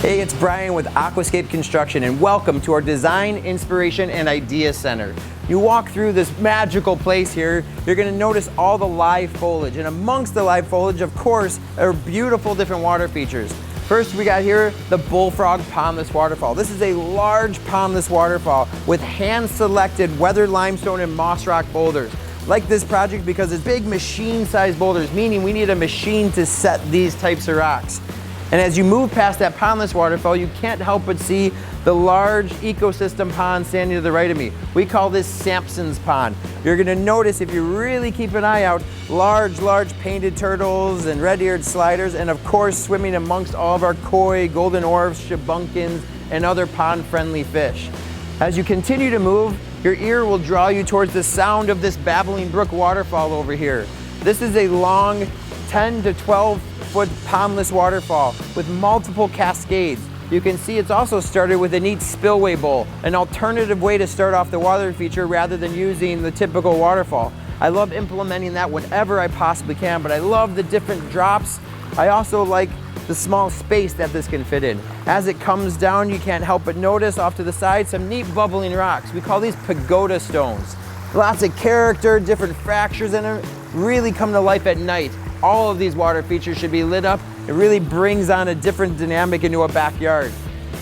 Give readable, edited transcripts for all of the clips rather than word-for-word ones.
Hey, it's Brian with Aquascape Construction, and welcome to our Design, Inspiration, and Idea Center. You walk through this magical place here, you're going to notice all the live foliage, and amongst the live foliage, of course, are beautiful different water features. First, we got here the Bullfrog Pondless Waterfall. This is a large pondless waterfall with hand-selected weathered limestone and moss rock boulders. Like this project because it's big machine-sized boulders, meaning we need a machine to set these types of rocks. And as you move past that pondless waterfall, you can't help but see the large ecosystem pond standing to the right of me. We call this Samson's pond. You're gonna notice, if you really keep an eye out, large painted turtles and red-eared sliders, and of course swimming amongst all of our koi, golden orbs, shabunkins, and other pond-friendly fish. As you continue to move, your ear will draw you towards the sound of this babbling brook waterfall over here. This is a long 10 to 12 foot pondless waterfall with multiple cascades. You can see it's also started with a neat spillway bowl, an alternative way to start off the water feature rather than using the typical waterfall. I love implementing that whenever I possibly can, but I love the different drops. I also like the small space that this can fit in. As it comes down, you can't help but notice off to the side some neat bubbling rocks. We call these pagoda stones. Lots of character, different fractures in them, really come to life at night. All of these water features should be lit up. It really brings on a different dynamic into a backyard.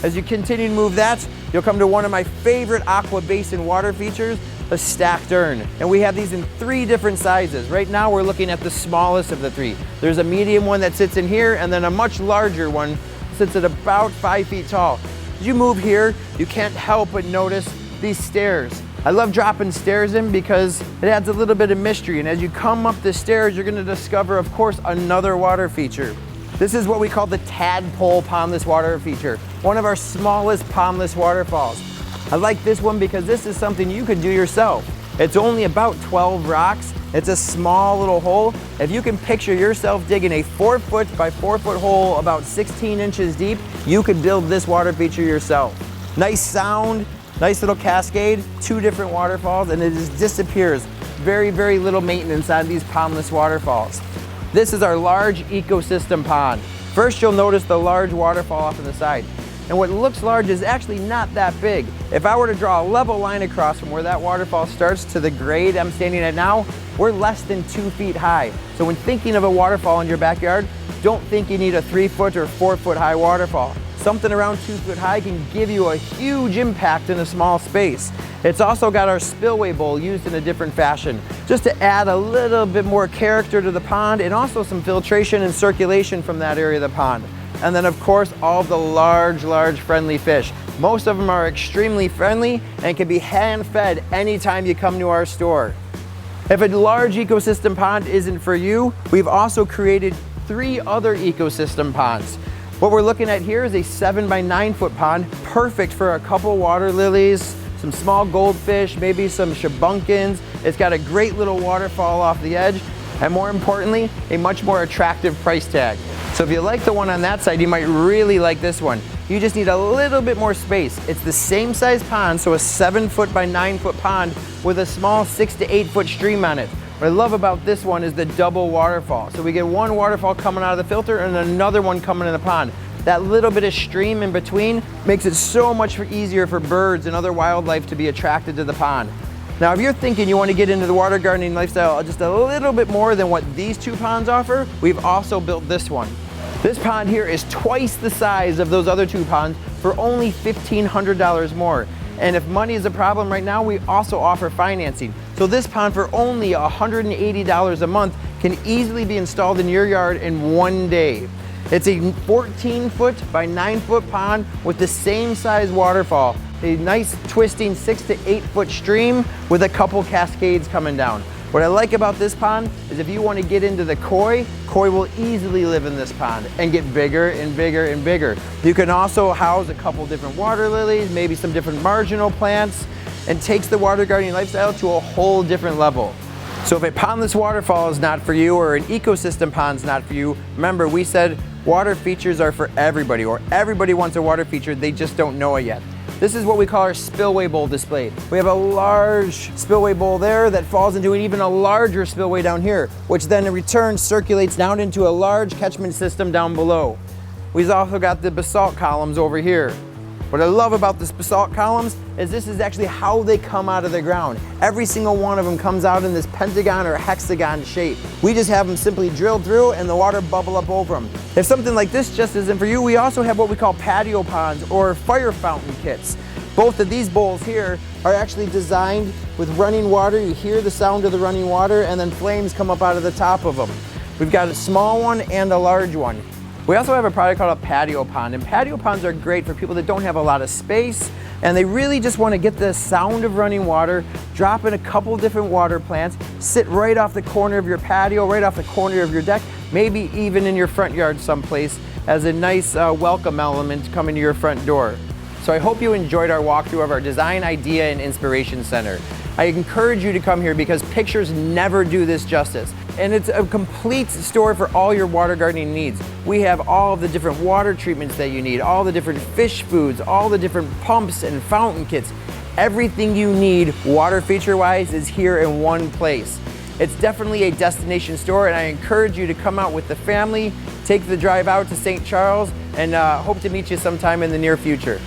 As you continue to move that, you'll come to one of my favorite aqua basin water features, a stacked urn. And we have these in 3 different sizes. Right now we're looking at the smallest of the 3. There's a medium one that sits in here, and then a much larger one sits at about 5 feet tall. As you move here, you can't help but notice these stairs. I love dropping stairs in because it adds a little bit of mystery, and as you come up the stairs, you're gonna discover, of course, another water feature. This is what we call the tadpole pondless water feature, one of our smallest pondless waterfalls. I like this one because this is something you could do yourself. It's only about 12 rocks. It's a small little hole. If you can picture yourself digging a 4 foot by 4 foot hole about 16 inches deep, you could build this water feature yourself. Nice sound. Nice little cascade, 2 different waterfalls, and it just disappears. Very little maintenance on these pondless waterfalls. This is our large ecosystem pond. First, you'll notice the large waterfall off to the side. And what looks large is actually not that big. If I were to draw a level line across from where that waterfall starts to the grade I'm standing at now, we're less than 2 feet high. So when thinking of a waterfall in your backyard, don't think you need a 3 foot or 4 foot high waterfall. Something around 2 foot high can give you a huge impact in a small space. It's also got our spillway bowl used in a different fashion, just to add a little bit more character to the pond and also some filtration and circulation from that area of the pond. And then of course, all the large friendly fish. Most of them are extremely friendly and can be hand-fed anytime you come to our store. If a large ecosystem pond isn't for you, we've also created 3 other ecosystem ponds. What we're looking at here is a 7 by 9 foot pond, perfect for a couple water lilies, some small goldfish, maybe some shabunkins. It's got a great little waterfall off the edge, and more importantly, a much more attractive price tag. So if you like the one on that side, you might really like this one. You just need a little bit more space. It's the same size pond, so a 7 foot by 9 foot pond with a small 6 to 8 foot stream on it. What I love about this one is the double waterfall. So we get one waterfall coming out of the filter and another one coming in the pond. That little bit of stream in between makes it so much easier for birds and other wildlife to be attracted to the pond. Now, if you're thinking you want to get into the water gardening lifestyle just a little bit more than what these 2 ponds offer, we've also built this one. This pond here is twice the size of those other 2 ponds for only $1,500 more. And if money is a problem right now, we also offer financing. So this pond for only $180 a month can easily be installed in your yard in 1 day. It's a 14 foot by 9 foot pond with the same size waterfall. A nice twisting 6 to 8 foot stream with a couple cascades coming down. What I like about this pond is if you want to get into the koi will easily live in this pond and get bigger and bigger and bigger. You can also house a couple different water lilies, maybe some different marginal plants, and takes the water gardening lifestyle to a whole different level. So if a pondless waterfall is not for you or an ecosystem pond's not for you, remember we said water features are for everybody, or everybody wants a water feature, they just don't know it yet. This is what we call our spillway bowl display. We have a large spillway bowl there that falls into an even a larger spillway down here, which then in return circulates down into a large catchment system down below. We've also got the basalt columns over here. What I love about this basalt columns is this is actually how they come out of the ground. Every single one of them comes out in this pentagon or hexagon shape. We just have them simply drilled through and the water bubble up over them. If something like this just isn't for you, we also have what we call patio ponds or fire fountain kits. Both of these bowls here are actually designed with running water. You hear the sound of the running water and then flames come up out of the top of them. We've got a small one and a large one. We also have a product called a patio pond, and patio ponds are great for people that don't have a lot of space and they really just want to get the sound of running water, drop in a couple different water plants, sit right off the corner of your patio, right off the corner of your deck, maybe even in your front yard someplace as a nice welcome element coming to your front door. So I hope you enjoyed our walkthrough of our Design Idea and Inspiration Center. I encourage you to come here because pictures never do this justice. And it's a complete store for all your water gardening needs. We have all of the different water treatments that you need, all the different fish foods, all the different pumps and fountain kits. Everything you need water feature-wise is here in one place. It's definitely a destination store, and I encourage you to come out with the family, take the drive out to St. Charles, and hope to meet you sometime in the near future.